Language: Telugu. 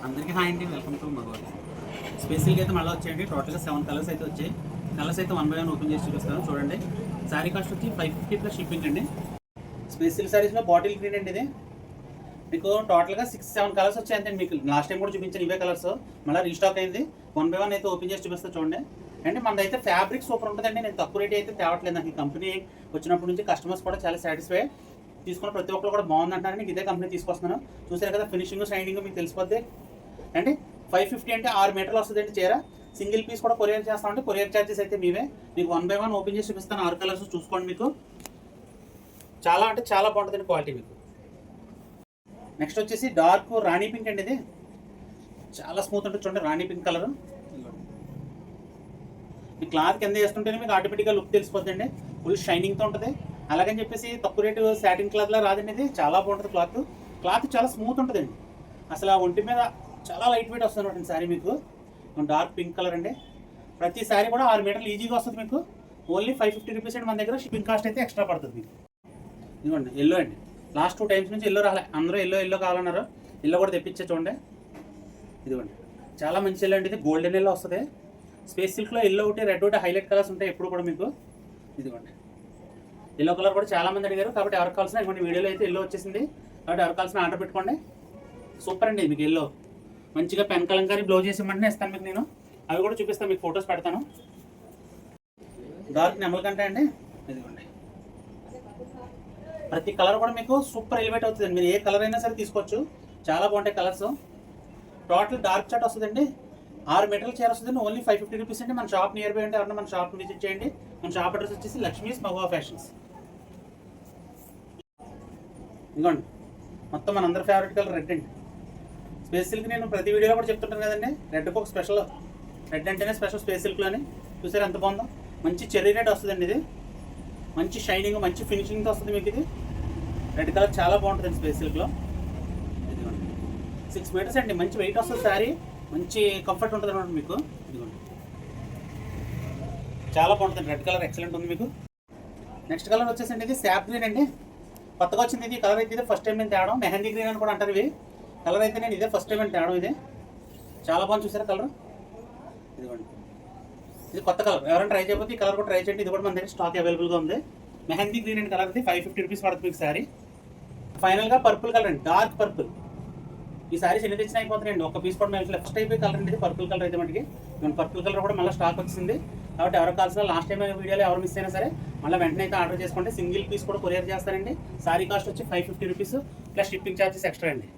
అందరికీ హాయ్ అండి, వెల్కమ్ టు మగవాళ్ళు. స్పెషల్గా అయితే మళ్ళీ వచ్చాయండి. టోటల్గా 7 కలర్స్ అయితే వచ్చాయి. కలర్స్ అయితే 1 by 1 ఓపెన్ చేసి చూపిస్తాను చూడండి. శారీ కాస్ట్ వచ్చి 550 ప్లస్ షిప్పింగ్ అండి. స్పెషల్ శారీస్లో బాటిల్ గ్రీన్ అండి. ఇది మీకు టోటల్గా 6-7 కలర్స్ వచ్చాయి అంతే. మీకు లాస్ట్ టైం కూడా చూపించాను ఇవే కలర్స్, మళ్ళీ రీస్టాక్ అయింది. 1 by 1 అయితే ఓపెన్ చేసి చూపిస్తాను చూడండి. అంటే మనదైతే ఫ్యాబ్రిక్ సూపర్ ఉంటుందండి. నేను తక్కువ రేట్ అయితే తేవట్లేదు. నాకు ఈ కంపెనీ వచ్చినప్పటి నుంచి కస్టమర్స్ కూడా చాలా సాటిస్ఫై, తీసుకున్న ప్రతి ఒక్కరు కూడా బాగుందంటారు. నీకు ఇదే కంపెనీ తీసుకొస్తున్నాను. చూసారు కదా, ఫినిషింగ్ షైనింగ్ మీకు తెలిసిపోద్ది అంటే. 550 అంటే 6 మీటర్లు వస్తుందండి చీర. సింగిల్ పీస్ కూడా కొరియర్ చేస్తామంటే కొరియర్ ఛార్జెస్ అయితే మీవే. మీకు 1 by 1 ఓపెన్ చేసి చూపిస్తాను. 6 కలర్స్ చూసుకోండి. మీకు చాలా అంటే చాలా బాగుంటుందండి క్వాలిటీ మీకు. నెక్స్ట్ వచ్చేసి డార్క్ రాణి పింక్ అండి. ఇది చాలా స్మూత్ ఉంటుంది చూడండి. రాణి పింక్ కలర్ ఈ క్లాత్ కింద వేస్తుంటేనే మీకు ఆటోమేటిక్గా లుక్ తెలిసిపోద్దండి. ఫుల్ షైనింగ్తో ఉంటుంది. అలాగని చెప్పేసి తక్కువ రేటు సాటిన్ క్లాత్లా రాదండి. ఇది చాలా బాగుంటుంది. క్లాత్ చాలా స్మూత్ ఉంటుందండి. అసలు ఆ ఒంటి మీద చాలా లైట్ వెయిట్ వస్తుంది అనమాట శారీ. మీకు డార్క్ పింక్ కలర్ అండి. ప్రతి శారీ కూడా 6 మీటర్లు ఈజీగా వస్తుంది మీకు. ఓన్లీ 550 రూపీస్ అండి. మన దగ్గర షిప్పింగ్ కాస్ట్ అయితే ఎక్స్ట్రా పడుతుంది మీకు. ఇదిగోండి ఎల్లో అండి. లాస్ట్ 2 టైమ్స్ నుంచి ఎల్లో రాలే. అందరూ ఎల్లో కావాలన్నారు. ఎల్లో కూడా తెప్పించే చూడండి. ఇదిగోండి చాలా మంచి ఎల్లో అండి. ఇది గోల్డెన్ ఎల్లో వస్తుంది. స్పేస్ సిల్క్లో ఎల్లో ఒకటి, రెడ్ ఒకటి హైలైట్ కలర్స్ ఉంటాయి ఎప్పుడు కూడా మీకు. ఇదిగోండి ఎల్లో కలర్ కూడా చాలా మంది అడిగారు, కాబట్టి ఎవరికి కావాల్సిన ఇటువంటి వీడియోలో అయితే ఎల్లో వచ్చేసింది. కాబట్టి ఎవరికి కావాల్సిన ఆర్డర్ పెట్టుకోండి. సూపర్ అండి. మీకు ఎల్లో మంచిగా పెన్ కలంకారీ బ్లౌజ్ చేసి ఇమ్మంటే ఇస్తాను మీకు. నేను అవి కూడా చూపిస్తాను, మీకు ఫొటోస్ పెడతాను. డార్క్ నెమల్ కంటే అండి. ఇదిగోండి ప్రతి కలర్ కూడా మీకు సూపర్ ఎలివేట్ అవుతుందండి. మీరు ఏ కలర్ అయినా సరే తీసుకోవచ్చు. చాలా బాగుంటాయి కలర్స్. టోటల్ డార్క్ చాట్ వస్తుందండి. 6 మీటర్ల చీర వస్తుంది. ఓన్లీ 550 రూపీస్ అండి. మన షాప్ నియర్ బై అంటే ఎవరన్నా మన షాప్ని విజిట్ చేయండి. మన షాప్ అడ్రస్ వచ్చేసి లక్ష్మీస్ మగవా ఫ్యాషన్స్. ఇంకోండి మొత్తం మన అందరి ఫేవరెట్ కలర్ రెడ్ అండి. స్పేస్ సిల్క్ నేను ప్రతి వీడియోలో కూడా చెప్తుంటాను కదండి. రెడ్కి ఒక స్పెషల్, రెడ్ అంటేనే స్పెషల్ స్పేస్ సిల్క్లో అని. చూసారు ఎంత బాగుందో. మంచి చెర్రీ రెడ్ వస్తుందండి. ఇది మంచి షైనింగ్, మంచి ఫినిషింగ్తో వస్తుంది మీకు. ఇది రెడ్ కలర్ చాలా బాగుంటుందండి స్పేస్ సిల్క్లో. ఇదిగోండి 6 మీటర్స్ అండి. మంచి వెయిట్ వస్తుంది శారీ. మంచి కంఫర్ట్ ఉంటుంది అనమాట మీకు. ఇదిగోండి చాలా బాగుంటుంది. రెడ్ కలర్ ఎక్సలెంట్ ఉంది మీకు. నెక్స్ట్ కలర్ వచ్చేసండి ఇది శాప్ గ్రీన్ అండి. కొత్తగా వచ్చింది ఇది కలర్ అయితే. ఇది ఫస్ట్ టైం నేను తేవడం. మెహందీ గ్రీన్ అని కూడా అంటారు ఇవి. కలర్ అయితే నేను ఇదే ఫస్ట్ టైం నేను తేవడం. ఇది చాలా బాగుంది. చూసారా కలర్. ఇదిగోండి ఇది కొత్త కలర్. ఎవరైనా ట్రై చేయకపోతే ఈ కలర్ కూడా ట్రై చేయండి. ఇది కూడా మన దగ్గర స్టాక్ అవైలబుల్గా ఉంది. మెహందీ గ్రీన్ అండ్ కలర్ ఇది 550 రూపీస్ పడుతుంది మీకు శారీ. ఫైనల్గా పర్పుల్ కలర్ అండి. Dark purple. ఈ సారీ చిన్న తెచ్చిన అయిపోతుందండి. ఒక పీస్ కూడా మేము ఫస్ట్ అయిపోయి కలర్ అండి. పర్పుల్ కలర్ అయితే మనకి పర్పుల్ కలర్ కూడా మళ్ళీ స్టాక్ వచ్చింది. కాబట్టి ఎవరికి కావాల్సిన లాస్ట్ టైం వీడియోలో ఎవరు మిస్ అయినా సరే మళ్ళీ వెంటనే అయితే ఆర్డర్ చేసుకోండి. సింగిల్ పీస్ కూడా కొరియర్ చేస్తారండి. సారీ కాస్ట్ వచ్చి 550 rupees plus shipping charges extra అండి.